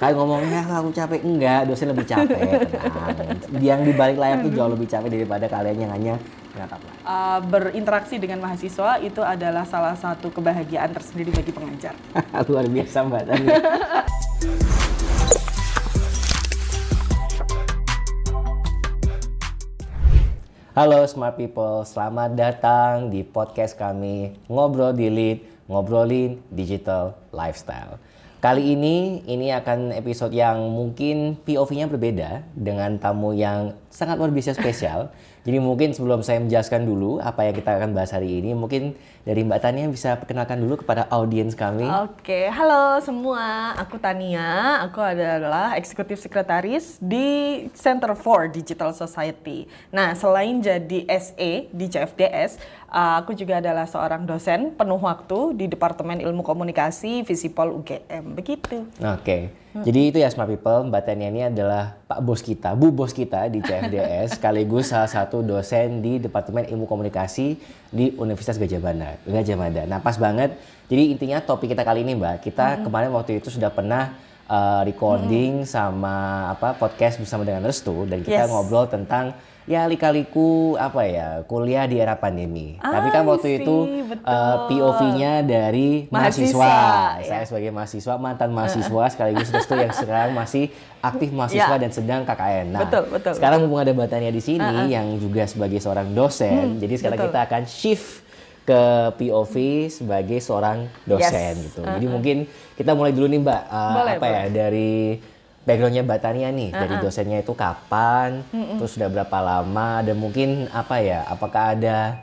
Kayak ngomongnya aku capek, enggak, dosen lebih capek, tenang. Yang di balik layar tuh jauh lebih capek daripada kalian yang hanya menatap layar. Berinteraksi dengan mahasiswa itu adalah salah satu kebahagiaan tersendiri bagi pengajar. Luar biasa Mbak Tania. Halo Smart People, selamat datang di podcast kami Ngobrol Delete, Ngobrolin Digital Lifestyle. Kali ini akan episode yang mungkin POV-nya berbeda dengan tamu yang sangat luar biasa spesial. Jadi mungkin sebelum saya menjelaskan dulu apa yang kita akan bahas hari ini, mungkin dari Mbak Tania bisa perkenalkan dulu kepada audiens kami. Oke, halo semua. Aku Tania, aku adalah eksekutif sekretaris di Center for Digital Society. Nah, selain jadi SE di CFDS, aku juga adalah seorang dosen penuh waktu di Departemen Ilmu Komunikasi Visipol UGM. Begitu. Oke. Jadi itu ya Smart People, Mbak Tania ini adalah Pak Bos kita, Bu Bos kita di CFDS, sekaligus salah satu dosen di Departemen Ilmu Komunikasi di Universitas Gajah Mada. Nah pas banget, jadi intinya topik kita kali ini Mbak, kita kemarin waktu itu sudah pernah recording sama podcast bersama dengan Restu, dan kita ngobrol tentang ya lika-liku kuliah di era pandemi. Tapi kan waktu itu POV-nya dari mahasiswa. Saya sebagai mahasiswa, mantan mahasiswa sekaligus Restu yang sekarang masih aktif mahasiswa dan sedang KKN. Nah, betul. sekarang mumpung ada Mbak Tania di sini yang juga sebagai seorang dosen, jadi sekarang kita akan shift ke POV sebagai seorang dosen gitu. Jadi mungkin kita mulai dulu nih Mbak, dari backgroundnya Mbak Tania nih, dari dosennya itu kapan, terus sudah berapa lama, dan mungkin apakah ada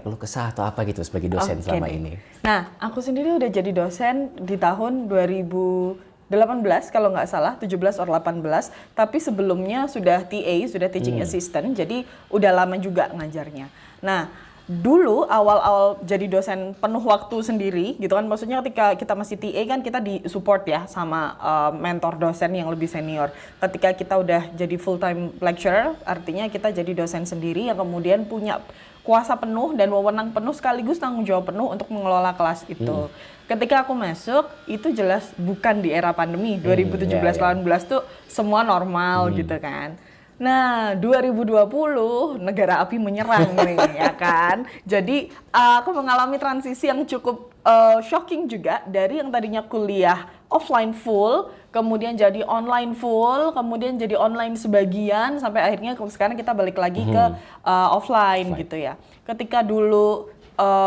keluh kesah atau apa gitu sebagai dosen selama ini. Nah, aku sendiri udah jadi dosen di tahun 2018 kalau nggak salah, 17 atau 18, tapi sebelumnya sudah TA, sudah teaching assistant, jadi udah lama juga ngajarnya. Nah, dulu awal-awal jadi dosen penuh waktu sendiri gitu kan, maksudnya ketika kita masih TA kan kita disupport ya sama mentor dosen yang lebih senior. Ketika kita udah jadi full time lecturer, artinya kita jadi dosen sendiri yang kemudian punya kuasa penuh dan wewenang penuh sekaligus tanggung jawab penuh untuk mengelola kelas itu. Ketika aku masuk, itu jelas bukan di era pandemi, 2017-18 tuh semua normal gitu kan. Nah, 2020 negara api menyerang nih, ya kan. Jadi aku mengalami transisi yang cukup shocking juga dari yang tadinya kuliah offline full, kemudian jadi online full, kemudian jadi online sebagian, sampai akhirnya sekarang kita balik lagi ke offline gitu ya. Ketika dulu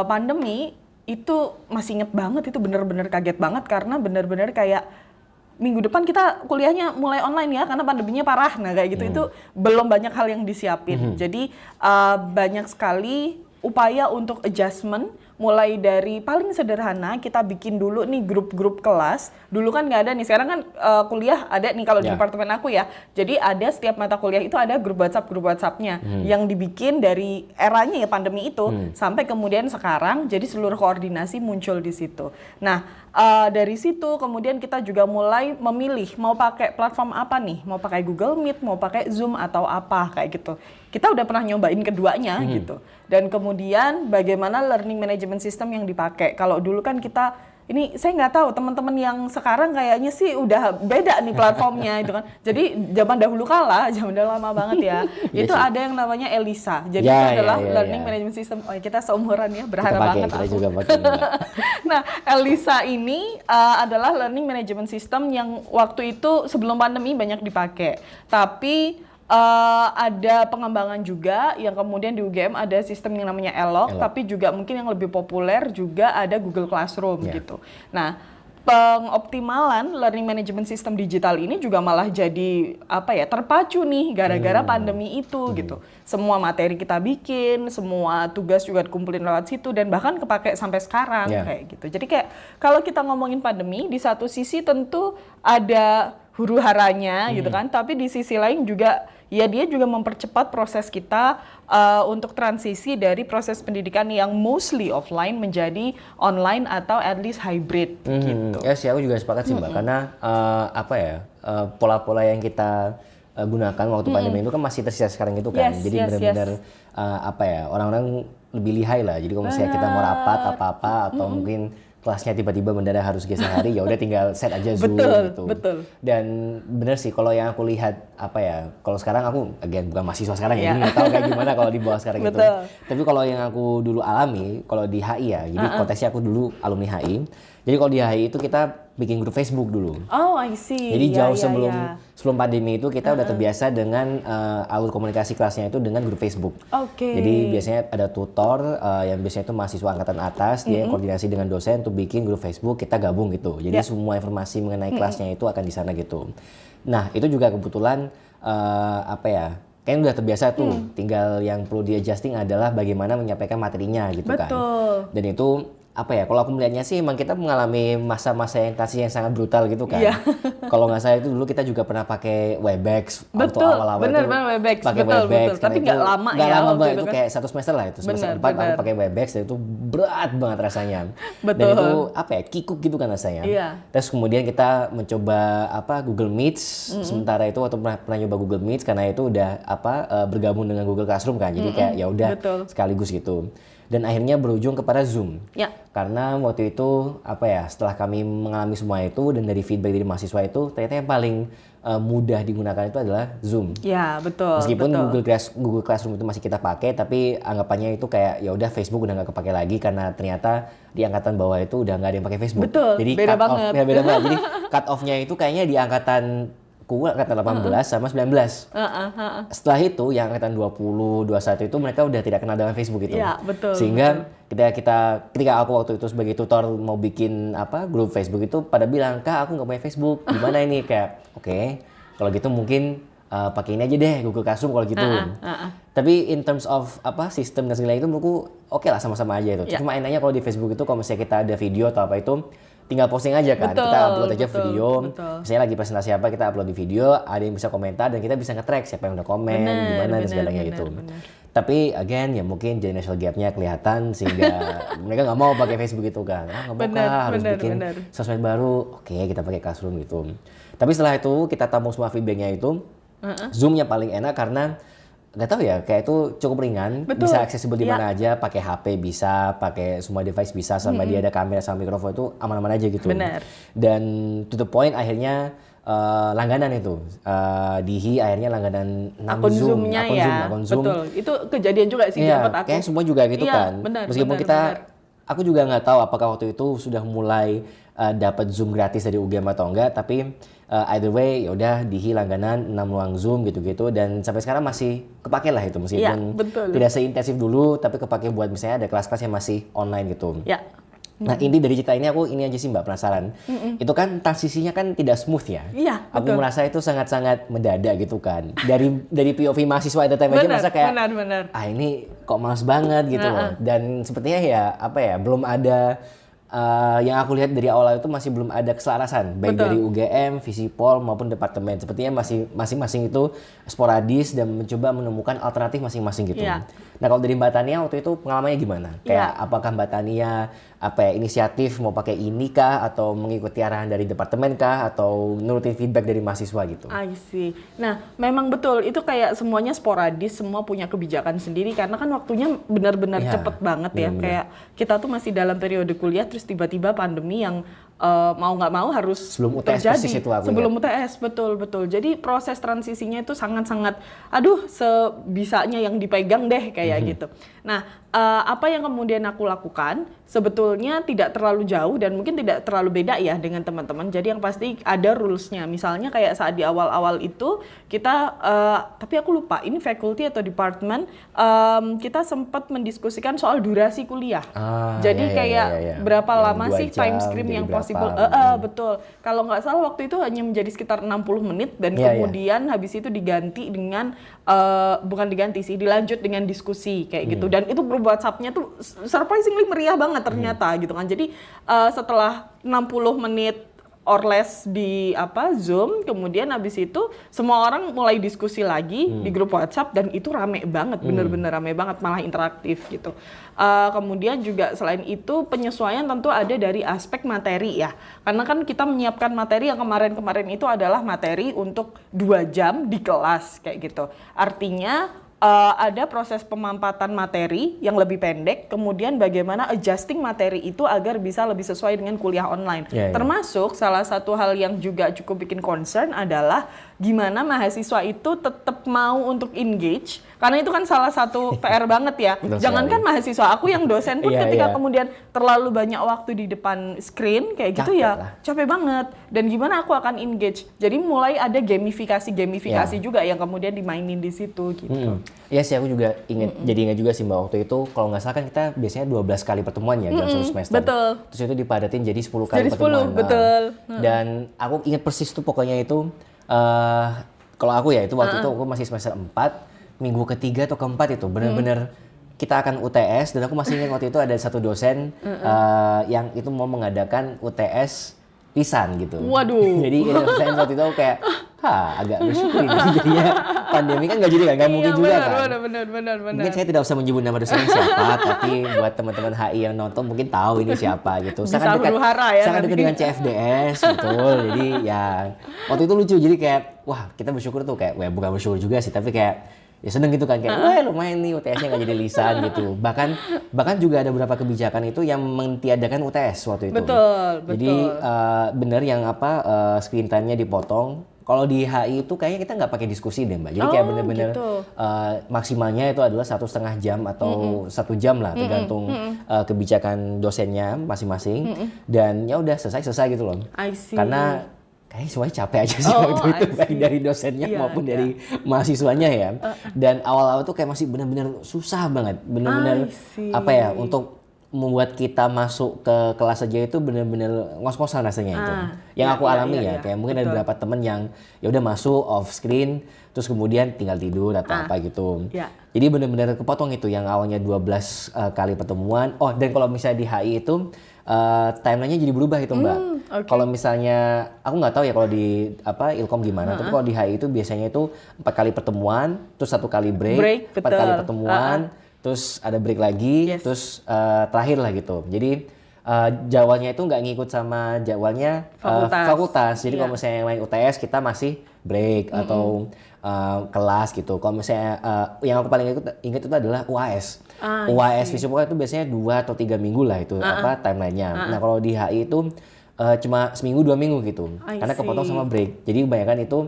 pandemi itu masih inget banget, itu bener-bener kaget banget karena bener-bener kayak minggu depan kita kuliahnya mulai online ya karena pandeminya parah. Nah kayak gitu itu belum banyak hal yang disiapin. Jadi banyak sekali upaya untuk adjustment, mulai dari paling sederhana kita bikin dulu nih grup-grup kelas. Dulu kan nggak ada nih, sekarang kan kuliah ada nih kalau di departemen aku ya. Jadi ada setiap mata kuliah itu ada grup WhatsApp-nya yang dibikin dari eranya ya pandemi itu sampai kemudian sekarang, jadi seluruh koordinasi muncul di situ. Nah dari situ kemudian kita juga mulai memilih mau pakai platform apa nih, mau pakai Google Meet, mau pakai Zoom atau apa kayak gitu. Kita udah pernah nyobain keduanya gitu. Dan kemudian bagaimana learning management system yang dipakai. Kalau dulu kan kita, ini saya nggak tahu teman-teman yang sekarang kayaknya sih udah beda nih platformnya itu kan. Jadi zaman dahulu kala, zaman dahulu lama banget ya, itu ada yang namanya Elisa. Jadi itu adalah learning management system. Oh, kita seumuran ya, berharap banget kita aku. juga pakai. Nah, Elisa ini adalah learning management system yang waktu itu sebelum pandemi banyak dipakai. Tapi ada pengembangan juga yang kemudian di UGM ada sistem yang namanya Elok, tapi juga mungkin yang lebih populer juga ada Google Classroom gitu. Nah, pengoptimalan learning management system digital ini juga malah jadi terpacu nih gara-gara pandemi itu gitu. Semua materi kita bikin, semua tugas juga dikumpulin lewat situ dan bahkan kepake sampai sekarang kayak gitu. Jadi kayak kalau kita ngomongin pandemi, di satu sisi tentu ada huru-haranya gitu kan, tapi di sisi lain juga ya dia juga mempercepat proses kita untuk transisi dari proses pendidikan yang mostly offline menjadi online atau at least hybrid gitu. Ya sih, aku juga sepakat sih Mbak, karena pola-pola yang kita gunakan waktu pandemi itu kan masih tersisa sekarang gitu kan. Jadi benar-benar orang-orang lebih lihai lah. Jadi kalau misalnya kita mau rapat apa-apa atau mungkin kelasnya tiba-tiba mendadak harus geser hari, ya udah tinggal set aja Zoom gitu. Betul. Dan bener sih kalau yang aku lihat apa ya, kalau sekarang aku bukan mahasiswa sekarang ya, jadi nggak tahu kayak gimana kalau di bawah sekarang gitu. Tapi kalau yang aku dulu alami, kalau di HI ya, jadi konteksnya aku dulu alumni HI. Jadi kalau di HI itu kita bikin grup Facebook dulu. Oh, I see. Jadi jauh sebelum pandemi itu kita udah terbiasa dengan alur komunikasi kelasnya itu dengan grup Facebook. Oke. Jadi biasanya ada tutor yang biasanya itu mahasiswa angkatan atas, dia koordinasi dengan dosen untuk bikin grup Facebook, kita gabung gitu. Jadi semua informasi mengenai kelasnya itu akan di sana gitu. Nah, itu juga kebetulan kayaknya udah terbiasa tuh. Tinggal yang perlu di adjusting adalah bagaimana menyampaikan materinya gitu kan. Dan itu kalau aku melihatnya sih emang kita mengalami masa-masa yang sangat brutal gitu kan. Kalau nggak salah itu dulu kita juga pernah pakai Webex. Betul, bener Webex. Pakai Webex. Tapi nggak lama ya. Nggak lama banget, itu kan? kayak 1 semester lah itu. Semester 4 aku pakai Webex dan itu berat banget rasanya. Betul. Dan itu kikuk gitu kan rasanya. Terus kemudian kita mencoba Google Meet. Sementara itu waktu pernah nyoba Google Meet karena itu udah bergabung dengan Google Classroom kan. Jadi kayak ya udah sekaligus gitu. Dan akhirnya berujung kepada Zoom. Karena waktu itu setelah kami mengalami semua itu dan dari feedback dari mahasiswa itu ternyata yang paling mudah digunakan itu adalah Zoom. Ya, betul. Meskipun Google Classroom itu masih kita pakai, tapi anggapannya itu kayak ya udah Facebook udah nggak kepake lagi karena ternyata di angkatan bawah itu udah nggak ada yang pakai Facebook. Betul. Jadi beda banget. Beda banget. Jadi cut off-nya itu kayaknya di angkatan 18 sama 19. Setelah itu yang angkatan 20, 21 itu mereka udah tidak kenal dengan Facebook itu. Ya, betul. Sehingga ketika aku waktu itu sebagai tutor mau bikin grup Facebook itu pada bilang, "Kak, aku nggak punya Facebook. Gimana ini?" Kayak, "Oke, kalau gitu mungkin pakai ini aja deh, Google Classroom kalau gitu." Tapi in terms of sistem dan segala itu menurutku oke lah, sama-sama aja itu. Cuma enaknya kalau di Facebook itu kalau misalnya kita ada video atau apa itu tinggal posting aja kan, kita upload aja video. Misalnya lagi presentasi kita upload di video, ada yang bisa komentar dan kita bisa nge-track siapa yang udah komen, gimana dan segalanya gitu. Tapi again ya mungkin generational gap-nya kelihatan sehingga mereka nggak mau pakai Facebook itu kan. Nggak mau harus bikin sosmed baru. Oke, kita pakai Classroom gitu. Tapi setelah itu kita tampung semua feedback-nya itu, Zoom-nya paling enak karena nggak tahu ya, kayak itu cukup ringan, bisa accessible di mana aja, pakai HP bisa, pakai semua device bisa, sama dia ada kamera sama mikrofon itu aman-aman aja gitu. Dan to the point akhirnya langganan itu di HI akhirnya langganan akun Zoom-nya akun Zoom. Betul, itu kejadian juga sih dapat aku. Kayak semua juga gitu kan. Meskipun aku juga nggak tahu apakah waktu itu sudah mulai dapat Zoom gratis dari UGM atau enggak, tapi either way ya udah di HI langganan 6 ruang Zoom gitu-gitu dan sampai sekarang masih kepake lah itu meskipun tidak seintensif dulu, tapi kepake buat misalnya ada kelas-kelas yang masih online gitu. Nah inti dari cerita ini aku ini aja sih Mbak penasaran. Itu kan transisinya kan tidak smooth ya. Aku merasa itu sangat-sangat mendadak gitu kan. Dari POV mahasiswa at the time aja merasa kayak ini kok males banget gitu loh. Dan sepertinya ya belum ada yang aku lihat dari awal itu masih belum ada keselarasan baik dari UGM, Visipol maupun departemen. Sepertinya masing-masing itu sporadis dan mencoba menemukan alternatif masing-masing gitu. Nah kalau dari Mbak Tania waktu itu pengalamannya gimana? Kayak apakah Mbak Tania inisiatif mau pakai ini kah atau mengikuti arahan dari departemen kah atau nurutin feedback dari mahasiswa gitu? I see. Nah memang betul itu kayak semuanya sporadis, semua punya kebijakan sendiri karena kan waktunya benar-benar cepet banget ya. Kayak kita tuh masih dalam periode kuliah terus tiba-tiba pandemi yang mau nggak mau harus sebelum UTS terjadi. Itu sebelum UTS betul. Jadi proses transisinya itu sangat-sangat sebisanya yang dipegang deh kayak gitu. Nah apa yang kemudian aku lakukan sebetulnya tidak terlalu jauh dan mungkin tidak terlalu beda ya dengan teman-teman. Jadi yang pasti ada rules-nya. Misalnya kayak saat di awal-awal itu kita tapi aku lupa ini faculty atau department kita sempat mendiskusikan soal durasi kuliah. Jadi berapa lama sih time screen yang possible. Betul. Kalau nggak salah waktu itu hanya menjadi sekitar 60 menit dan kemudian habis itu diganti dengan dilanjut dengan diskusi kayak gitu. Dan itu grup WhatsApp-nya tuh surprisingly meriah banget ternyata gitu kan. Jadi setelah 60 menit or less di Zoom, kemudian habis itu semua orang mulai diskusi lagi di grup WhatsApp dan itu rame banget, bener-bener rame banget, malah interaktif gitu. Kemudian juga selain itu penyesuaian tentu ada dari aspek materi ya, karena kan kita menyiapkan materi yang kemarin-kemarin itu adalah materi untuk 2 jam di kelas kayak gitu. Artinya ada proses pemampatan materi yang lebih pendek, kemudian bagaimana adjusting materi itu agar bisa lebih sesuai dengan kuliah online. Termasuk salah satu hal yang juga cukup bikin concern adalah gimana mahasiswa itu tetap mau untuk engage, karena itu kan salah satu PR banget ya. Jangankan mahasiswa, aku yang dosen pun ketika kemudian terlalu banyak waktu di depan screen kayak gitu capek banget. Dan gimana aku akan engage? Jadi mulai ada gamifikasi juga yang kemudian dimainin di situ gitu. Iya sih, aku juga ingat juga sih Mbak, waktu itu kalau nggak salah kan kita biasanya 12 kali pertemuan ya dalam satu semester. Betul. Terus itu dipadatin jadi 10 kali jadi 10, pertemuan. betul. Dan aku ingat persis tuh pokoknya itu kalau aku ya itu waktu itu aku masih semester 4, minggu ketiga atau keempat itu benar-benar kita akan UTS, dan aku masih ingat waktu itu ada satu dosen yang itu mau mengadakan UTS lisan gitu. Waduh. Jadi dosen waktu itu aku kayak agak bersyukur ini jadinya pandemi kan nggak mungkin juga kan. Benar. Mungkin saya tidak usah menyebut nama dosennya siapa, tapi buat teman-teman HI yang nonton mungkin tahu ini siapa gitu. Sangat dekat dengan CFDS, betul. Jadi ya waktu itu lucu, jadi kayak wah kita bersyukur tuh kayak, bukan bersyukur juga sih, tapi kayak ya seneng gitu kan, kayak wah lumayan nih UTS-nya nggak jadi lisan gitu. Bahkan juga ada beberapa kebijakan itu yang mentiadakan UTS waktu itu. Betul. Jadi bener yang screen time-nya dipotong. Kalau di HI itu kayaknya kita nggak pakai diskusi deh Mbak. Jadi kayak bener-bener maksimalnya itu adalah 1,5 jam atau 1 jam lah, tergantung kebijakan dosennya masing-masing. Dan ya udah selesai gitu loh. I see. Karena kayaknya semuanya capek aja sih waktu itu, baik dari dosennya maupun dari mahasiswanya ya. Dan awal-awal tuh kayak masih benar-benar susah banget, benar-benar untuk membuat kita masuk ke kelas aja itu benar-benar ngos-ngosan rasanya itu. Yang aku alami ya, kayak mungkin ada beberapa temen yang ya udah masuk off screen, terus kemudian tinggal tidur atau apa gitu. Jadi benar-benar kepotong itu yang awalnya 12 kali pertemuan. Oh, dan kalau misalnya di HI itu timeline-nya jadi berubah itu Mbak. Kalau misalnya aku nggak tahu ya kalau di Ilkom gimana, tapi kalau di HI itu biasanya itu 4 kali pertemuan, terus 1 kali break 4 kali pertemuan, terus ada break lagi, terus terakhir lah gitu. Jadi jadwalnya itu nggak ngikut sama jadwalnya fakultas. Jadi kalau misalnya yang lain UTS kita masih break atau kelas gitu. Kalau misalnya yang aku paling ingat itu adalah UAS. UAS Visipol itu biasanya 2 atau 3 minggu lah itu timelinenya. Nah kalau di HI itu cuma seminggu 2 minggu gitu, karena kepotong sama break. Jadi kebanyakan itu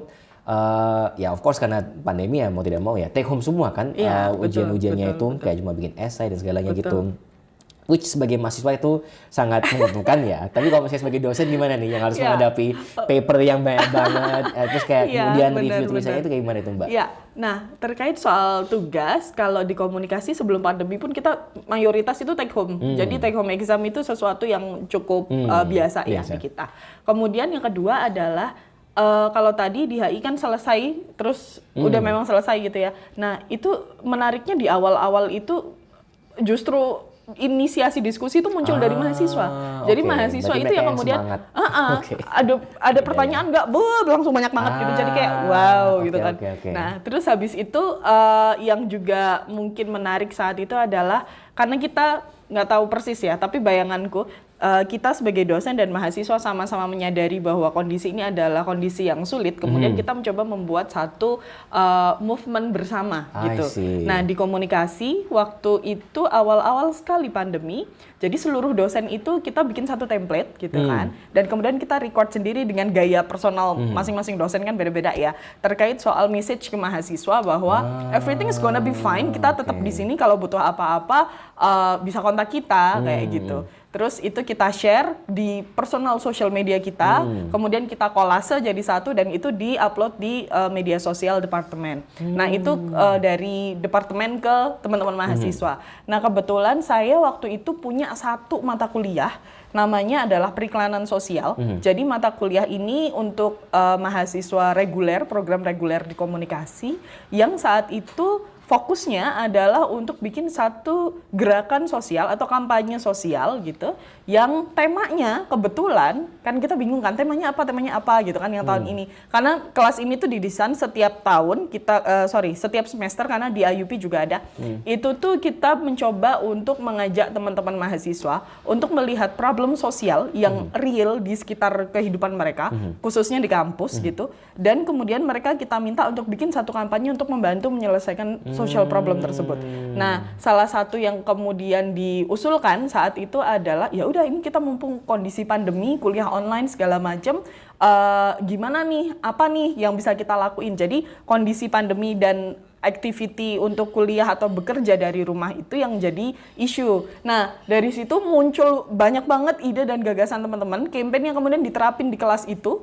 ya of course karena pandemi ya mau tidak mau ya take home semua kan, ujian-ujiannya itu kayak cuma bikin esai dan segalanya gitu. Which sebagai mahasiswa itu sangat menguntungkan ya. Tapi kalau misalnya sebagai dosen gimana nih yang harus menghadapi paper yang banyak banget, terus kayak kemudian review tulisannya itu kayak gimana itu Mbak? Nah terkait soal tugas, kalau di komunikasi sebelum pandemi pun kita mayoritas itu take home. Jadi take home exam itu sesuatu yang cukup biasa ya di kita. Kemudian yang kedua adalah kalau tadi di HI kan selesai, terus udah memang selesai gitu ya. Nah itu menariknya di awal-awal itu justru inisiasi diskusi itu muncul dari mahasiswa. Jadi mahasiswa itu yang kemudian ada pertanyaan nggak, langsung banyak banget gitu. Jadi kayak wow gitu kan. Nah terus habis itu yang juga mungkin menarik saat itu adalah karena kita nggak tahu persis ya, tapi bayanganku kita sebagai dosen dan mahasiswa sama-sama menyadari bahwa kondisi ini adalah kondisi yang sulit. Kemudian kita mencoba membuat satu movement bersama gitu. Nah di komunikasi waktu itu awal-awal sekali pandemi, jadi seluruh dosen itu kita bikin satu template gitu kan. Dan kemudian kita record sendiri dengan gaya personal masing-masing dosen kan beda-beda ya. Terkait soal message ke mahasiswa bahwa everything is gonna be fine. Kita tetap di sini, kalau butuh apa-apa bisa kontak kita kayak gitu. Terus itu kita share di personal social media kita, kemudian kita kolase jadi satu dan itu di-upload di media sosial departemen. Nah itu dari departemen ke teman-teman mahasiswa. Nah kebetulan saya waktu itu punya satu mata kuliah, namanya adalah periklanan sosial. Jadi mata kuliah ini untuk mahasiswa reguler, program reguler di komunikasi, yang saat itu fokusnya adalah untuk bikin satu gerakan sosial atau kampanye sosial gitu, yang temanya kebetulan kan kita bingung kan temanya apa gitu kan yang tahun ini, karena kelas ini tuh didesain setiap tahun kita setiap semester, karena di IUP juga ada. Itu tuh kita mencoba untuk mengajak teman-teman mahasiswa untuk melihat problem sosial yang real di sekitar kehidupan mereka, khususnya di kampus gitu, dan kemudian mereka kita minta untuk bikin satu kampanye untuk membantu menyelesaikan social problem tersebut. Nah, salah satu yang kemudian diusulkan saat itu adalah ya udah ini kita mumpung kondisi pandemi, kuliah online segala macam, gimana nih, apa nih yang bisa kita lakuin. Jadi kondisi pandemi dan activity untuk kuliah atau bekerja dari rumah itu yang jadi isu. Nah, dari situ muncul banyak banget ide dan gagasan teman-teman, campaign yang kemudian diterapin di kelas itu.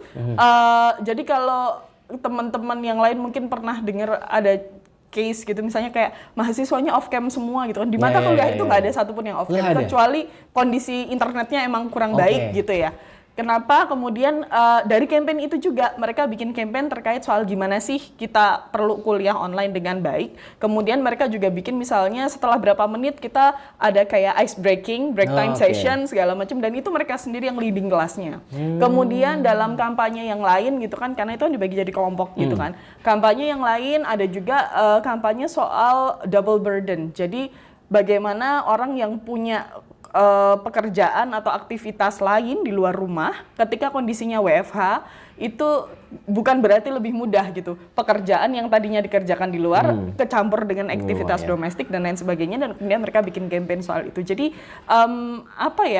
Jadi kalau teman-teman yang lain mungkin pernah dengar ada case gitu, misalnya kayak mahasiswanya off cam semua gitu kan. Di mata kuliah itu nggak ada satupun yang off cam, kecuali kondisi internetnya emang kurang baik gitu ya. Kenapa kemudian dari campaign itu juga mereka bikin campaign terkait soal gimana sih kita perlu kuliah online dengan baik. Kemudian mereka juga bikin misalnya setelah berapa menit kita ada kayak ice breaking, break time session segala macam, dan itu mereka sendiri yang leading kelasnya. Kemudian dalam kampanye yang lain gitu kan, karena itu kan dibagi jadi kelompok gitu kan. Kampanye yang lain ada juga kampanye soal double burden. Jadi bagaimana orang yang punya pekerjaan atau aktivitas lain di luar rumah ketika kondisinya WFH itu bukan berarti lebih mudah gitu. Pekerjaan yang tadinya dikerjakan di luar kecampur dengan aktivitas domestik dan lain sebagainya, dan kemudian mereka bikin campaign soal itu. Jadi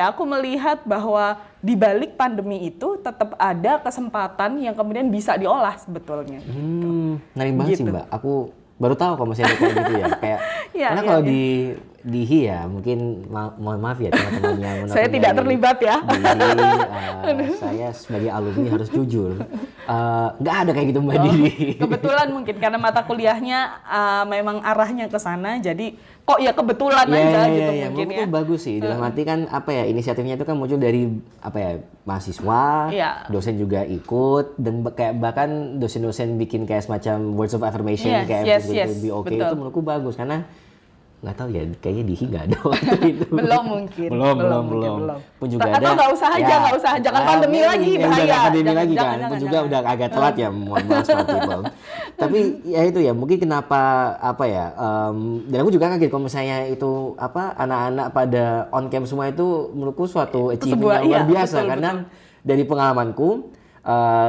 aku melihat bahwa di balik pandemi itu tetap ada kesempatan yang kemudian bisa diolah sebetulnya. Menarik banget sih Mbak. Aku baru tahu kalau masih ada kayak gitu ya. Kayak karena kalau di HI ya, mungkin mohon maaf ya teman-teman yang menonton. Saya tidak terlibat ya. Saya sebagai alumni harus jujur, nggak ada kayak gitu Mbak Didi. Kebetulan mungkin karena mata kuliahnya memang arahnya ke sana, jadi kok ya kebetulan aja gitu mungkin ya. Itu bagus sih, dalam arti kan inisiatifnya itu kan muncul dari mahasiswa, dosen juga ikut, dan kayak bahkan dosen-dosen bikin kayak semacam words of affirmation kayak be okay, itu menurutku bagus karena nggak tahu ya, kayaknya di HI nggak ada waktu itu. Belum mungkin. Belum. Pun juga ada. Atau nggak usah aja, jangan pandemi lagi, bahaya. Pandemi lagi kan, pun juga udah agak telat ya, mohon maaf smart people. Tapi ya itu ya, mungkin kenapa dan aku juga kaget kalau misalnya itu anak-anak pada on cam semua itu menurutku suatu achievement yang luar biasa, karena dari pengalamanku.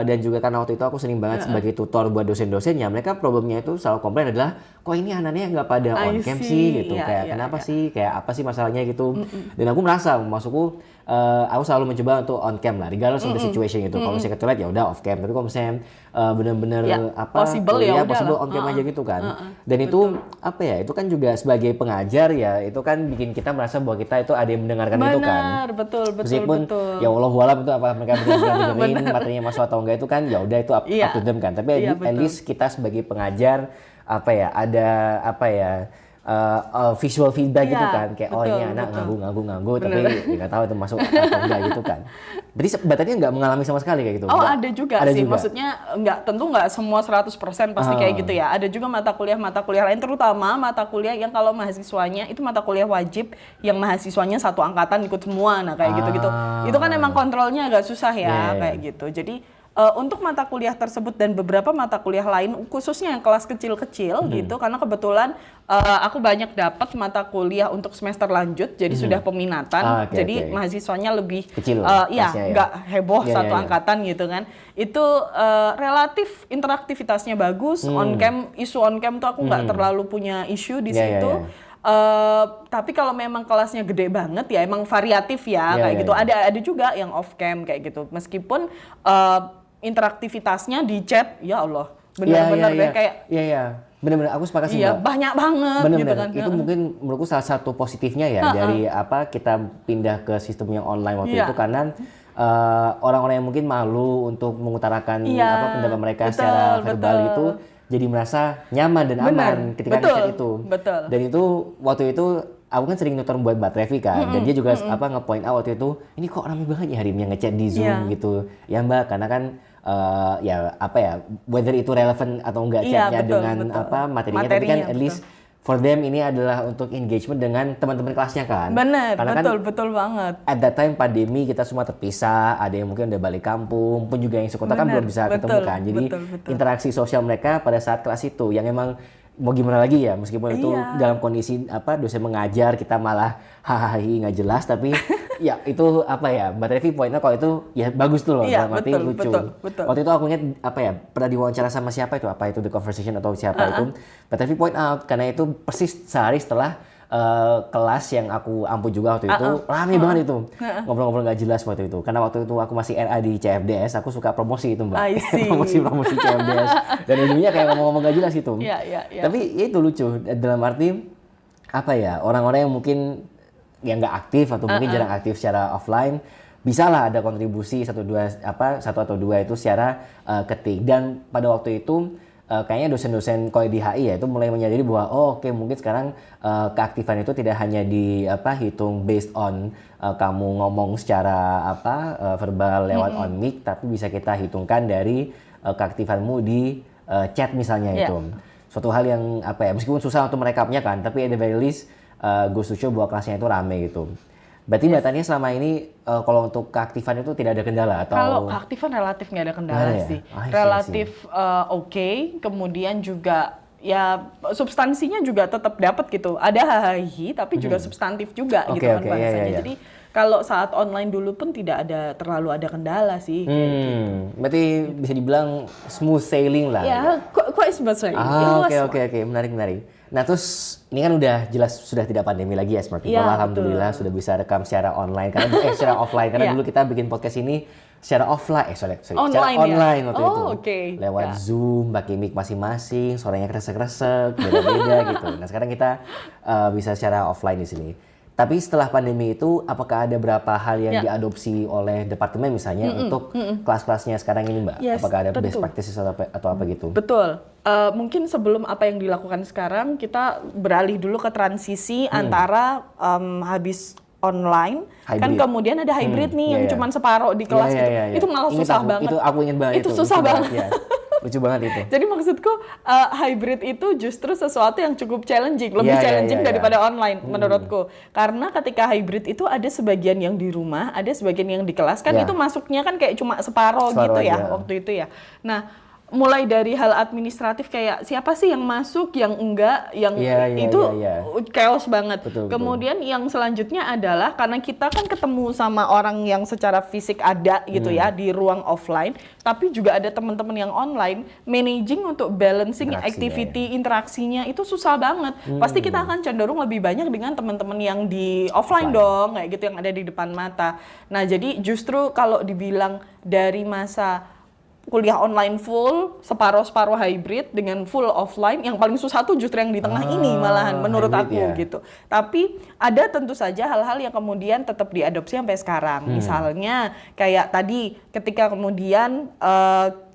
Dan juga karena waktu itu aku sering banget sebagai tutor buat dosen-dosennya, mereka problemnya itu selalu komplain adalah kok ini anaknya nggak pada on cam sih gitu, kenapa sih, kayak apa sih masalahnya gitu. Dan aku merasa maksudku aku selalu mencoba untuk on cam lah, regardless of the situation gitu. Kalau misalnya ke toilet ya udah off cam, tapi kalau misalnya benar-benar possible on cam aja gitu kan. Dan itu itu kan juga sebagai pengajar ya, itu kan bikin kita merasa bahwa kita itu ada yang mendengarkan itu kan. Betul. Meskipun ya Wallahu a'lam itu apa mereka benar-benar dengerin materinya masuk atau enggak itu kan ya udah itu up to them kan. Tapi at least kita sebagai pengajar ada visual feedback gitu kan, kayak ini anak nganggu tapi nggak tahu itu masuk atau enggak gitu kan. Berarti berarti nggak mengalami sama sekali kayak gitu? Ada juga sih, maksudnya tentu nggak semua 100% pasti kayak gitu ya. Ada juga mata kuliah lain, terutama mata kuliah yang kalau mahasiswanya itu mata kuliah wajib yang mahasiswanya satu angkatan ikut semua, nah kayak gitu-gitu. Itu kan emang kontrolnya agak susah ya kayak gitu. Jadi untuk mata kuliah tersebut dan beberapa mata kuliah lain, khususnya yang kelas kecil-kecil gitu, karena kebetulan aku banyak dapat mata kuliah untuk semester lanjut, jadi sudah peminatan, jadi mahasiswanya lebih kecil, nggak heboh satu angkatan gitu kan. Itu relatif interaktivitasnya bagus, on cam, isu on cam tuh aku nggak terlalu punya isu di situ. Tapi kalau memang kelasnya gede banget ya emang variatif ya kayak gitu. Ada juga yang off cam kayak gitu, meskipun interaktivitasnya di chat, ya Allah, benar-benar kayak benar-benar aku sepakat sih Mbak. Banyak banget gitu kan. Itu mungkin menurutku salah satu positifnya ya dari kita pindah ke sistem yang online waktu itu, karena orang-orang yang mungkin malu untuk mengutarakan pendapat mereka secara verbal itu jadi merasa nyaman dan aman ketika ngechat itu. Dan itu waktu itu aku kan sering nonton buat Mbak Trevi kan, dan dia juga nge-point out waktu itu, ini kok ramai banget ya hari ini yang ngechat di Zoom gitu. Ya Mbak, karena kan whether itu relevan atau enggak chatnya dengan materinya, tapi kan at least for them ini adalah untuk engagement dengan teman-teman kelasnya kan. Betul banget. At that time pandemi kita semua terpisah, ada yang mungkin udah balik kampung, pun juga yang sekota kan belum bisa ketemu kan. Jadi interaksi sosial mereka pada saat kelas itu yang emang mau gimana lagi ya, meskipun itu dalam kondisi dosen mengajar kita malah hahaha nggak jelas, tapi Ya itu apa ya, Mbak Trevi poinnya kalau itu ya bagus tuh loh, Iya, dalam arti betul, lucu. betul. Waktu itu aku ingat apa ya, pernah diwawancara sama siapa itu, apa itu The Conversation atau siapa itu, Mbak Trevi point out karena itu persis sehari setelah kelas yang aku ampu juga waktu itu, rame banget itu, ngobrol-ngobrol nggak jelas waktu itu, karena waktu itu aku masih RA di CFDS, aku suka promosi itu Mbak, I see. promosi CFDS, dan ujungnya kayak ngomong-ngomong nggak jelas itu. Iya. Tapi ya itu lucu, dalam arti apa ya, orang-orang yang mungkin yang nggak aktif atau mungkin jarang aktif secara offline, bisa lah ada kontribusi satu atau dua itu secara ketik. Dan pada waktu itu kayaknya dosen-dosen KOI di HI ya itu mulai menyadari bahwa oke, mungkin sekarang keaktifan itu tidak hanya hitung based on kamu ngomong secara verbal lewat on mic, tapi bisa kita hitungkan dari keaktifanmu di chat misalnya itu. Suatu hal yang meskipun susah untuk merekapnya kan, tapi at the very least gue setuju bahwa kelasnya itu rame gitu. Berarti Mbak Tania selama ini kalau untuk keaktifan itu tidak ada kendala atau? Kalau keaktifan relatif nggak ada kendala sih. Relatif oke. Kemudian juga ya substansinya juga tetap dapat gitu. Ada hahaha tapi juga substantif juga gitu kan bahasanya. Iya. Jadi kalau saat online dulu pun tidak terlalu ada kendala sih. Berarti bisa dibilang smooth sailing lah. Ya, kok smooth sailing. Oke, menarik. Nah terus ini kan udah jelas sudah tidak pandemi lagi ya Smart People, alhamdulillah sudah bisa rekam secara online karena secara offline karena dulu kita bikin podcast ini secara offline secara online waktu itu lewat Zoom pakai mic masing-masing, suaranya kresek-kresek beda-beda gitu. Nah sekarang kita bisa secara offline di sini. Tapi setelah pandemi itu, apakah ada berapa hal yang diadopsi oleh departemen misalnya untuk kelas-kelasnya sekarang ini Mbak? Apakah ada best practices atau apa gitu? Betul. Mungkin sebelum apa yang dilakukan sekarang, kita beralih dulu ke transisi antara habis online, kan kemudian ada hybrid nih yang cuma separuh di kelas gitu. Itu malah susah banget. Itu aku ingin banget. Itu susah banget. Lucu banget itu. Jadi maksudku hybrid itu justru sesuatu yang cukup challenging, lebih challenging daripada online menurutku. Karena ketika hybrid itu ada sebagian yang di rumah, ada sebagian yang di kelas, kan itu masuknya kan kayak cuma separuh gitu ya waktu itu ya. Nah, mulai dari hal administratif kayak siapa sih yang masuk, yang enggak, yang itu chaos banget. Kemudian yang selanjutnya adalah karena kita kan ketemu sama orang yang secara fisik ada gitu ya di ruang offline, tapi juga ada teman-teman yang online, managing untuk balancing activity interaksinya itu susah banget. Pasti kita akan cenderung lebih banyak dengan teman-teman yang di offline dong, kayak gitu yang ada di depan mata. Nah, jadi justru kalau dibilang dari masa kuliah online full, separuh-separuh hybrid dengan full offline, yang paling susah tuh justru yang di tengah ini malahan menurut aku gitu. Tapi ada tentu saja hal-hal yang kemudian tetap diadopsi sampai sekarang. Misalnya kayak tadi ketika kemudian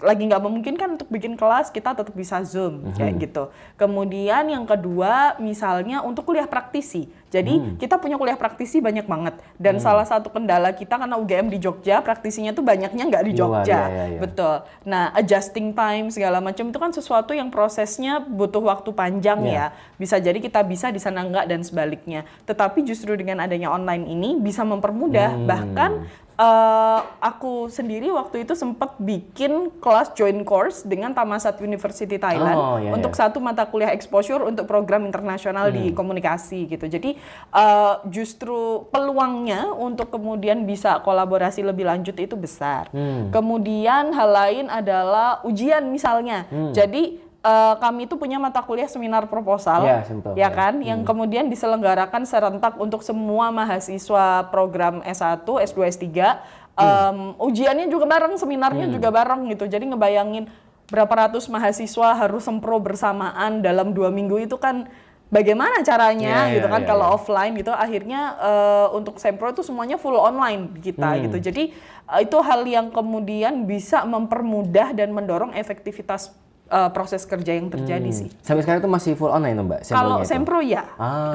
lagi nggak memungkinkan untuk bikin kelas, kita tetap bisa Zoom kayak gitu. Kemudian yang kedua misalnya untuk kuliah praktisi. Jadi kita punya kuliah praktisi banyak banget. Dan salah satu kendala kita karena UGM di Jogja, praktisinya tuh banyaknya nggak di Jogja. Betul. Nah, adjusting time segala macam itu kan sesuatu yang prosesnya butuh waktu panjang ya. Bisa jadi kita bisa di sana enggak dan sebaliknya. Tetapi justru dengan adanya online ini bisa mempermudah. Bahkan aku sendiri waktu itu sempat bikin kelas joint course dengan Thammasat University Thailand untuk satu mata kuliah exposure untuk program internasional di komunikasi gitu. Jadi justru peluangnya untuk kemudian bisa kolaborasi lebih lanjut itu besar. Kemudian hal lain adalah ujian misalnya. Jadi kami itu punya mata kuliah seminar proposal, kan, yang kemudian diselenggarakan serentak untuk semua mahasiswa program S1, S2, S3. Ujiannya juga bareng, seminarnya juga bareng gitu. Jadi ngebayangin berapa ratus mahasiswa harus sempro bersamaan dalam 2 minggu itu kan bagaimana caranya gitu kan kalau offline gitu. Akhirnya untuk sempro itu semuanya full online kita gitu. Jadi itu hal yang kemudian bisa mempermudah dan mendorong efektivitas proses kerja yang terjadi sih. Sampai sekarang itu masih full online tuh Mbak? Kalau sempro ya,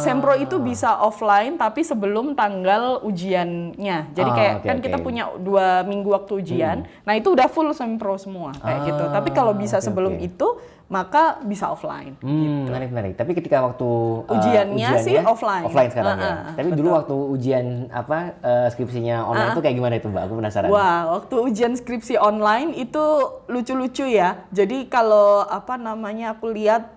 sempro itu bisa offline tapi sebelum tanggal ujiannya. Jadi kayak kita punya 2 minggu waktu ujian, nah itu udah full sempro semua kayak gitu. Tapi kalau bisa sebelum itu maka bisa offline. Gitu. Menarik. Tapi ketika waktu ujiannya sih offline sekarang ya. Tapi dulu waktu ujian skripsinya online itu kayak gimana itu Mbak? Aku penasaran. Wah, waktu ujian skripsi online itu lucu-lucu ya. Jadi kalau aku lihat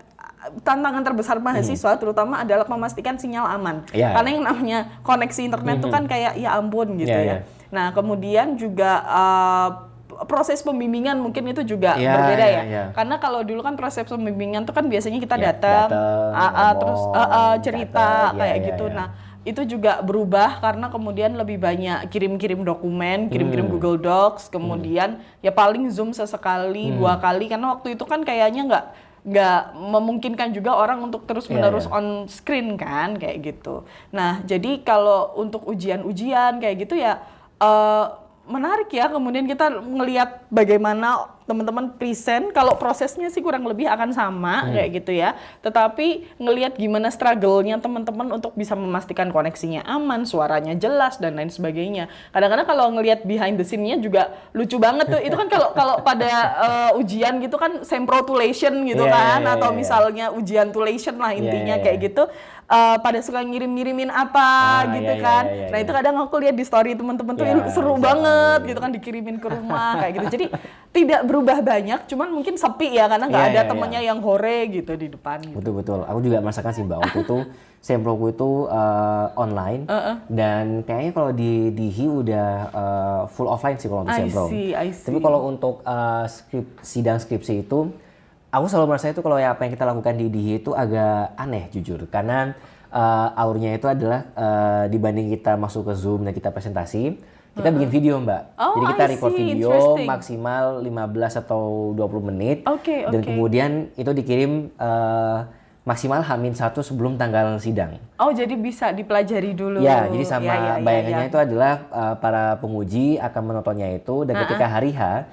tantangan terbesar mahasiswa terutama adalah memastikan sinyal aman. Iya. Karena yang namanya koneksi internet itu kan kayak ya ampun gitu Iya, ya. iya. Nah, kemudian juga proses pembimbingan mungkin itu juga Iya, berbeda iya, ya. iya. Karena kalau dulu kan proses pembimbingan tuh kan biasanya kita Ya, datang, ngomong, terus cerita catat, iya, kayak iya, gitu. iya. Nah, itu juga berubah karena kemudian lebih banyak kirim-kirim dokumen, kirim-kirim Google Docs, kemudian ya paling Zoom sesekali, 2 kali karena waktu itu kan kayaknya nggak memungkinkan juga orang untuk terus-menerus Iya, iya. on screen kan kayak gitu. Nah, jadi kalau untuk ujian-ujian kayak gitu ya menarik ya, kemudian kita ngelihat bagaimana teman-teman present. Kalau prosesnya sih kurang lebih akan sama kayak gitu ya, tetapi ngelihat gimana struggle-nya teman-teman untuk bisa memastikan koneksinya aman, suaranya jelas dan lain sebagainya. Kadang-kadang kalau ngelihat behind the scene-nya juga lucu banget tuh. Itu kan kalau pada ujian gitu kan semprotulation gitu Iya, kan, iya, atau iya. misalnya ujian tulation lah intinya iya, kayak iya. gitu. Pada suka ngirim-ngirimin apa gitu iya, kan. iya, iya, Nah, iya. itu kadang aku lihat di story teman-teman tuh Ya, seru bisa banget banget. gitu kan, dikirimin ke rumah kayak gitu. Jadi tidak berubah banyak, cuman mungkin sepi ya karena nggak Iya, ada iya, temennya yang hore gitu di depan gitu. Betul. Aku juga merasakan sih Mbak, waktu itu semproku itu online dan kayaknya kalau di HI udah full offline sih kalau untuk sempro. I see. Tapi kalau untuk sidang skripsi itu, aku selalu merasa itu kalau ya apa yang kita lakukan di HI itu agak aneh jujur, karena aurnya itu adalah dibanding kita masuk ke Zoom dan kita presentasi, kita bikin video Mbak. Oh, Jadi kita I record see. video Interesting. maksimal 15 atau 20 menit. Oke, Dan oke. kemudian itu dikirim maksimal H-1 sebelum tanggal sidang. Oh, jadi bisa dipelajari dulu. Ya, jadi sama Ya. bayangannya itu adalah para penguji akan menontonnya itu dan ketika hari H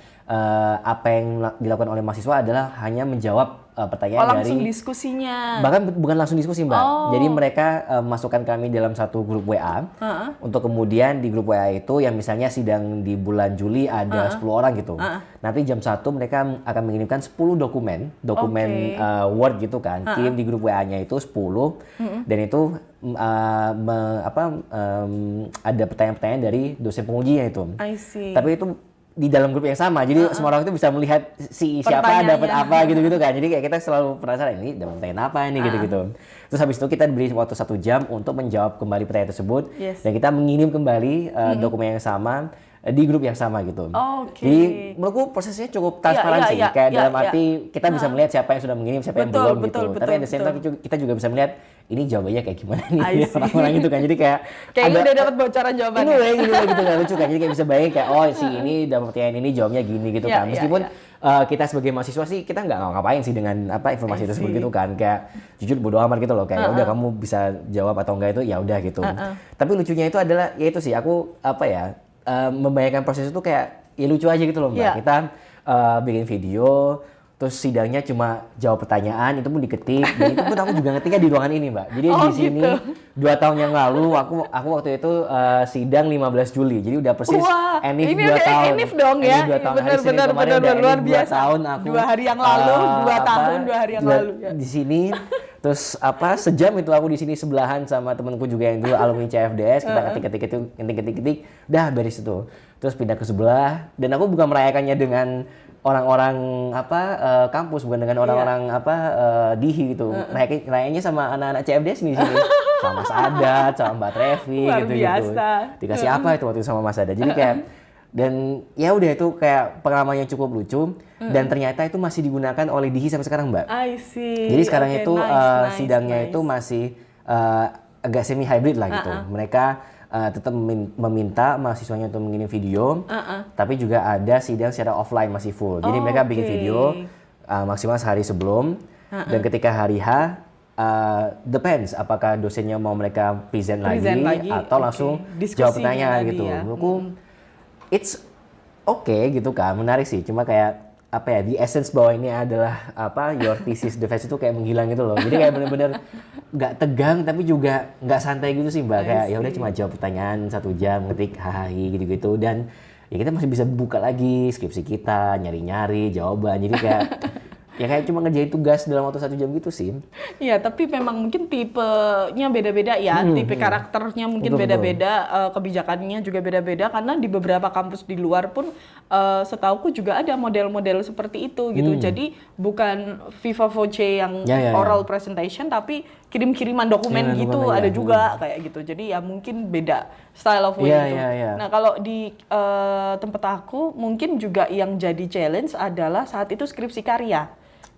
apa yang dilakukan oleh mahasiswa adalah hanya menjawab pertanyaan Oh, langsung dari diskusinya. bahkan bukan langsung diskusi Mbak. Oh. Jadi mereka masukkan kami dalam satu grup WA untuk kemudian di grup WA itu yang misalnya sidang di bulan Juli ada 10 orang gitu. Nanti jam 1 mereka akan mengirimkan 10 dokumen Oke. Word gitu kan. Kirim di grup WA-nya itu 10 dan itu ada pertanyaan-pertanyaan dari dosen pengujinya itu. I see. Tapi itu di dalam grup yang sama, jadi semua orang itu bisa melihat si siapa Pertanyaannya. dapat apa gitu-gitu kan. Jadi kayak kita selalu penasaran ini dapat pertanyaan apa ini gitu-gitu. Terus habis itu kita diberi waktu 1 jam untuk menjawab kembali pertanyaan tersebut Yes. dan kita mengirim kembali dokumen yang sama di grup yang sama gitu. Oke. Jadi menurutku prosesnya cukup transparan sih. Kayak dalam arti kita bisa melihat siapa yang sudah mengirim, siapa yang Betul, belum betul, gitu. betul, Tapi at the same time kita juga bisa melihat ini jawabannya kayak gimana I nih see. orang-orang itu kan. Jadi kayak Kayaknya udah dapat bocoran jawabannya. ini gitu kan lucu kan. Jadi kayak bisa bayangin kayak oh si ini dapat pertanyaan ini jawabnya gini gitu Iya, kan. iya, Meskipun iya. kita sebagai mahasiswa sih kita nggak ngapain sih dengan informasi tersebut gitu kan. Kayak jujur bodo amat gitu loh kayak ya udah kamu bisa jawab atau enggak itu ya udah gitu. Tapi lucunya itu adalah ya itu sih aku membayangkan proses itu kayak ya lucu aja gitu loh Mbak. Iya. Kita bikin video terus sidangnya cuma jawab pertanyaan itu pun diketik dan itu pun aku juga ngetiknya di ruangan ini Mbak. Jadi Oh, di sini gitu. 2 tahun yang lalu aku waktu itu sidang 15 Juli. Jadi udah persis Wah, Enif ini 2 udah tahun. Enif dong ya. Enif 2 tahun hari Senin Benar, kemarin udah luar Enif 2 biasa. tahun aku 2 hari yang lalu, 2 tahun, 2 hari yang lalu, ya. Di sini terus sejam itu aku di sini sebelahan sama temanku juga yang dulu alumni CFDS, kita ketik udah beres itu. Terus pindah ke sebelah dan aku bukan merayakannya dengan orang-orang kampus, bukan dengan orang-orang Dihi gitu. Rayakannya sama anak-anak CFDS di sini. Sama Mas Adat, sama Mbak Trevi Luar gitu. biasa. Dikasih apa itu waktu itu sama Mas Adat. Jadi kayak dan ya udah itu kayak pengalamannya cukup lucu dan ternyata itu masih digunakan oleh Dihi sampai sekarang Mbak. I see. Jadi sekarang Oke, itu nice, sidangnya nice. itu masih agak semi hybrid lah gitu. Mereka tetap meminta mahasiswanya untuk mengirim video, tapi juga ada sidang secara offline masih full. Jadi mereka bikin Oke. video maksimal sehari sebelum dan ketika hari H depends apakah dosennya mau mereka present lagi atau oke. langsung Diskusinya jawab pertanyaan tadi gitu. ya. Menurutku it's okay gitu kan, menarik sih. Cuma kayak the essence bahwa ini adalah your thesis defense itu kayak menghilang gitu loh. Jadi kayak bener-bener nggak tegang tapi juga nggak santai gitu sih Mbak. Kayak ya udah cuma jawab pertanyaan 1 jam, ngetik hahi gitu-gitu dan ya kita masih bisa buka lagi skripsi kita, nyari-nyari jawaban. Jadi kayak Ya kayak cuma ngerjain tugas dalam waktu 1 jam gitu sih. Iya, tapi memang mungkin tipenya beda-beda ya, tipe karakternya mungkin Betul, beda-beda, kebijakannya juga beda-beda karena di beberapa kampus di luar pun setauku juga ada model-model seperti itu gitu. Jadi bukan viva voce yang Ya. oral presentation tapi kirim-kiriman dokumen Kiriman gitu dokumen, ada ya. juga kayak gitu. Jadi ya mungkin beda style of way Iya, itu. iya. Nah, kalau di tempat aku mungkin juga yang jadi challenge adalah saat itu skripsi karya.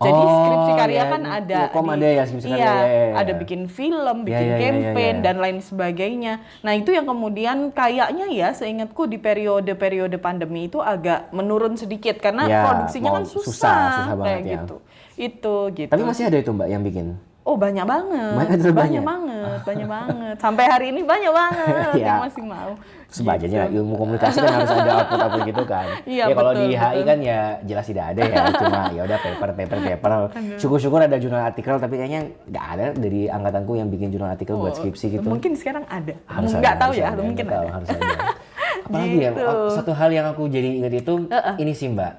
Jadi skripsi karya ya, kan ada Ilkom ada ya skripsi karya. iya, Ya. ada bikin film, bikin Ya. campaign dan lain sebagainya. Nah, itu yang kemudian kayaknya ya seingatku di periode-periode pandemi itu agak menurun sedikit karena Ya, produksinya kan susah susah banget kayak ya. gitu. Itu gitu. Tapi masih ada itu Mbak yang bikin? Oh, banyak banget. Banyak? Banyak banget. Sampai hari ini banyak banget Ya. yang masih mau. Sebajanya ilmu komunikasi kan harus ada output gitu kan. Iya, Ya kalau betul, di HI betul. kan ya jelas tidak ada ya, cuma ya udah paper. Syukur-syukur ada jurnal artikel tapi kayaknya nggak ada dari angkatanku yang bikin jurnal artikel buat skripsi gitu. Mungkin sekarang ada. Harus Nggak ada, tahu harus ya, ada, mungkin nggak tahu, ada. harus ada. Apalagi ya, Gitu. satu hal yang aku jadi ingat itu ini sih Mbak.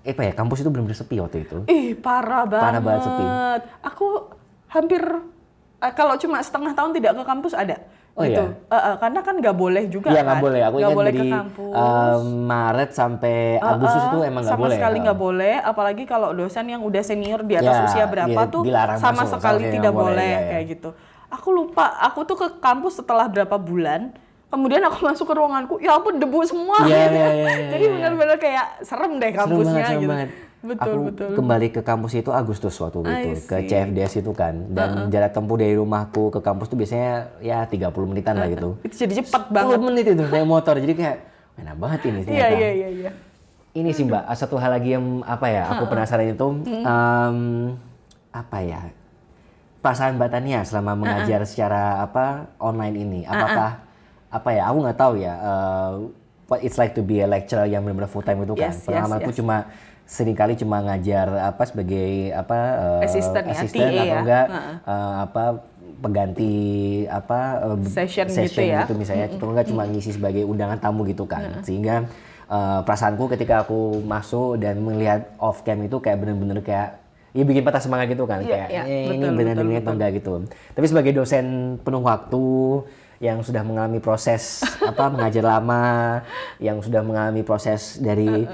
Apa ya, kampus itu benar-benar sepi waktu itu. Ih, parah banget. Parah banget sepi. Aku hampir kalau cuma setengah tahun tidak ke kampus ada. Oh gitu. iya? Karena kan nggak boleh juga Iya kan. nggak boleh. Aku Nggak ingat boleh dari ke kampus. Maret sampai Agustus itu emang nggak boleh. Sama sekali nggak boleh. Apalagi kalau dosen yang udah senior di atas Ya, usia berapa iya, tuh dilarang sama masuk, sekali sama sekali tidak nggak boleh, boleh ya. kayak gitu. Aku lupa. Aku tuh ke kampus setelah berapa bulan. Kemudian aku masuk ke ruanganku, ya ampun debu semua. Iya, gitu. iya. Jadi benar-benar kayak serem deh kampusnya Serem gitu. banget. Betul. Aku kembali ke kampus itu Agustus waktu itu, I ke see. CFDS itu kan. Dan jarak tempuh dari rumahku ke kampus tuh biasanya ya 30 menitan lah gitu. Itu jadi cepat 10 banget. menit itu naik motor, jadi kayak enak banget ini Iya, ternyata. iya. Ini sih Mbak, satu hal lagi yang apa ya, aku penasaran itu apa ya, perasaan Mbak Tania selama mengajar secara online ini, apakah apa ya, aku nggak tahu ya what it's like to be a lecturer yang benar-benar full time itu kan. Yes, Pengalamanku yes. cuma seringkali cuma ngajar sebagai Assistant ya, assistant TA atau ya. enggak pengganti Session gitu ya. gitu misalnya, atau enggak cuma ngisi sebagai undangan tamu gitu kan. Sehingga perasaanku ketika aku masuk dan melihat off cam itu kayak bener-bener kayak ya bikin patah semangat gitu kan, Iya, kayak iya, ini betul, bener-bener betul, atau enggak gitu. Tapi sebagai dosen penuh waktu yang sudah mengalami proses mengajar lama, yang sudah mengalami proses dari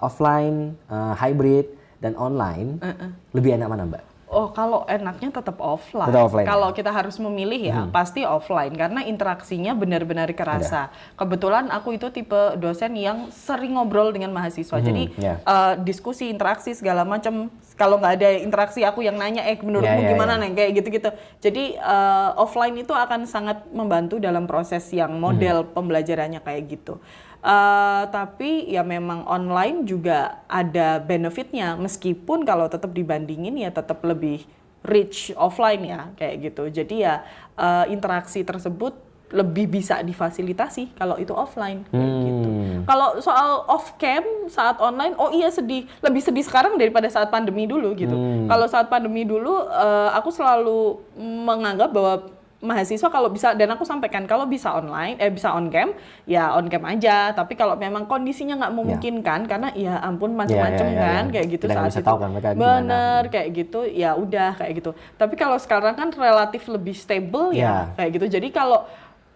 offline, hybrid dan online, lebih enak mana Mbak? Oh, kalau enaknya tetap offline. Tetap offline, Kalau kita harus memilih ya, pasti offline karena interaksinya benar-benar kerasa. Kebetulan aku itu tipe dosen yang sering ngobrol dengan mahasiswa. Jadi ya. diskusi, interaksi segala macam. Kalau nggak ada interaksi, aku yang nanya, menurutmu Ya, gimana nih? Kayak gitu-gitu. Jadi offline itu akan sangat membantu dalam proses yang model pembelajarannya kayak gitu. Tapi ya memang online juga ada benefitnya, meskipun kalau tetap dibandingin ya tetap lebih rich offline ya kayak gitu. Jadi ya interaksi tersebut lebih bisa difasilitasi kalau itu offline kayak gitu. Kalau soal off cam saat online, oh iya lebih sedih sekarang daripada saat pandemi dulu gitu. Kalau saat pandemi dulu aku selalu menganggap bahwa mahasiswa kalau bisa, dan aku sampaikan kalau bisa online, bisa on cam, ya on cam aja. Tapi kalau memang kondisinya nggak memungkinkan, karena ya ampun macam-macam kan, kayak gitu Kita nggak saat bisa itu. tahu kan mereka gimana. Bener, kayak gitu, ya udah kayak gitu. Tapi kalau sekarang kan relatif lebih stable ya, kayak gitu. Jadi kalau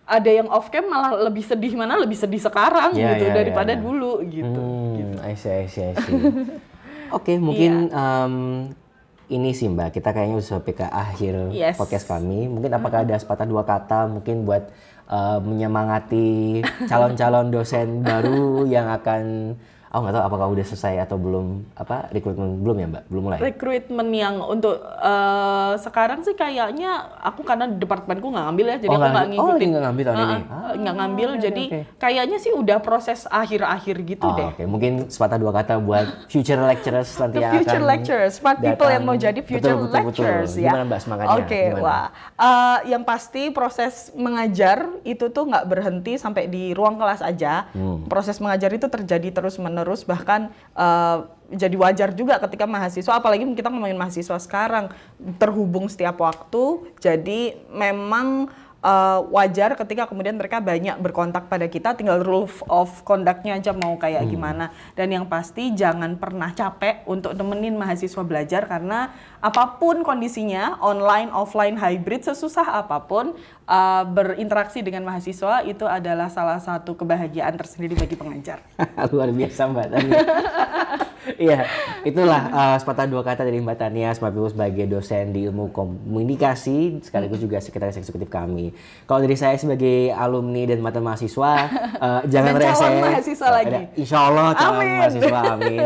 ada yang off cam malah lebih sedih, mana lebih sedih sekarang gitu daripada dulu gitu. I see. Oke, mungkin ini sih Mbak, kita kayaknya udah sampai ke akhir podcast kami. Mungkin apakah ada sepatah dua kata mungkin buat menyemangati calon-calon dosen baru yang akan, aku nggak tahu apakah udah selesai atau belum, rekrutmen belum ya Mbak? Belum mulai? Rekrutmen yang untuk sekarang sih kayaknya aku karena departemenku nggak ngambil ya, jadi aku nggak ngikutin. Nggak ngambil tahun ini? Nggak ngambil, jadi kayaknya sih udah proses akhir-akhir gitu deh. Oke, mungkin sepatah dua kata buat future lecturers nanti yang Future akan lecturers, smart people datang. yang mau jadi future Betul. lecturers ya. Gimana Mbak semangatnya? Oke, Gimana? wah. Yang pasti proses mengajar itu tuh nggak berhenti sampai di ruang kelas aja. Proses mengajar itu terjadi terus-menerus, bahkan jadi wajar juga ketika mahasiswa, apalagi kita ngomongin mahasiswa sekarang, terhubung setiap waktu. Jadi memang wajar ketika kemudian mereka banyak berkontak pada kita, tinggal rule of conduct-nya aja mau kayak gimana. Dan yang pasti jangan pernah capek untuk nemenin mahasiswa belajar, karena apapun kondisinya, online, offline, hybrid, sesusah apapun, berinteraksi dengan mahasiswa itu adalah salah satu kebahagiaan tersendiri bagi pengajar. Luar biasa Mbak Tania. Iya, itulah sepatah dua kata dari Mbak Tania Smart People sebagai dosen di ilmu komunikasi sekaligus juga sekretaris eksekutif kami. Kalau dari saya sebagai alumni dan mantan mahasiswa, jangan Dan rese. calon mahasiswa lagi. Insya Allah calon Amin. mahasiswa, amin.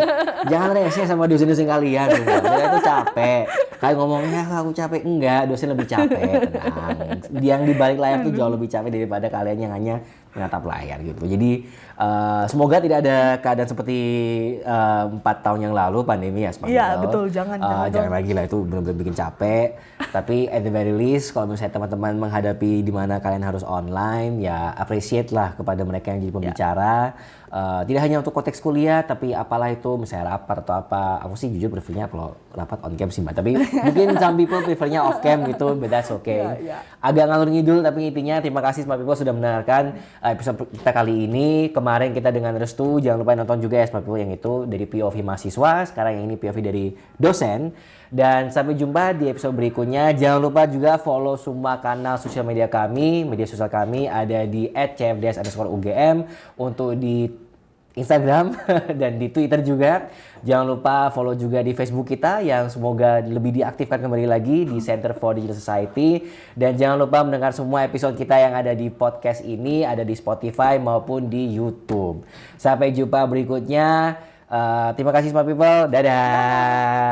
Jangan rese sama dosen-dosen kalian. Mereka itu capek. Kayak ngomongnya aku capek, enggak, dosen lebih capek, tenang. Yang di balik layar tuh jauh lebih capek daripada kalian yang hanya menatap layar gitu. Jadi semoga tidak ada keadaan seperti 4 tahun yang lalu pandemi ya, Iya, betul. Jangan lagi lah, itu benar-benar bikin capek. Tapi at the very least kalau misalnya teman-teman menghadapi di mana kalian harus online, ya appreciate lah kepada mereka yang jadi pembicara. Tidak hanya untuk konteks kuliah, tapi apalah itu misalnya rapat atau apa. Aku sih jujur prefernya kalau rapat on cam sih Mbak. Tapi mungkin some people prefernya off cam gitu, but that's okay. Agak ngalur ngidul, tapi intinya terima kasih Smart People sudah mendengarkan episode kita kali ini. Kemarin kita dengan Restu, jangan lupa nonton juga ya Smart People yang itu dari POV mahasiswa, sekarang yang ini POV dari dosen. Dan sampai jumpa di episode berikutnya. Jangan lupa juga follow semua kanal sosial media kami. Media sosial kami ada di @cfds_ugm untuk di Instagram dan di Twitter juga. Jangan lupa follow juga di Facebook kita yang semoga lebih diaktifkan kembali lagi di Center for Digital Society. Dan jangan lupa mendengar semua episode kita yang ada di podcast ini, ada di Spotify maupun di YouTube. Sampai jumpa berikutnya. Terima kasih Smart People. Dadah.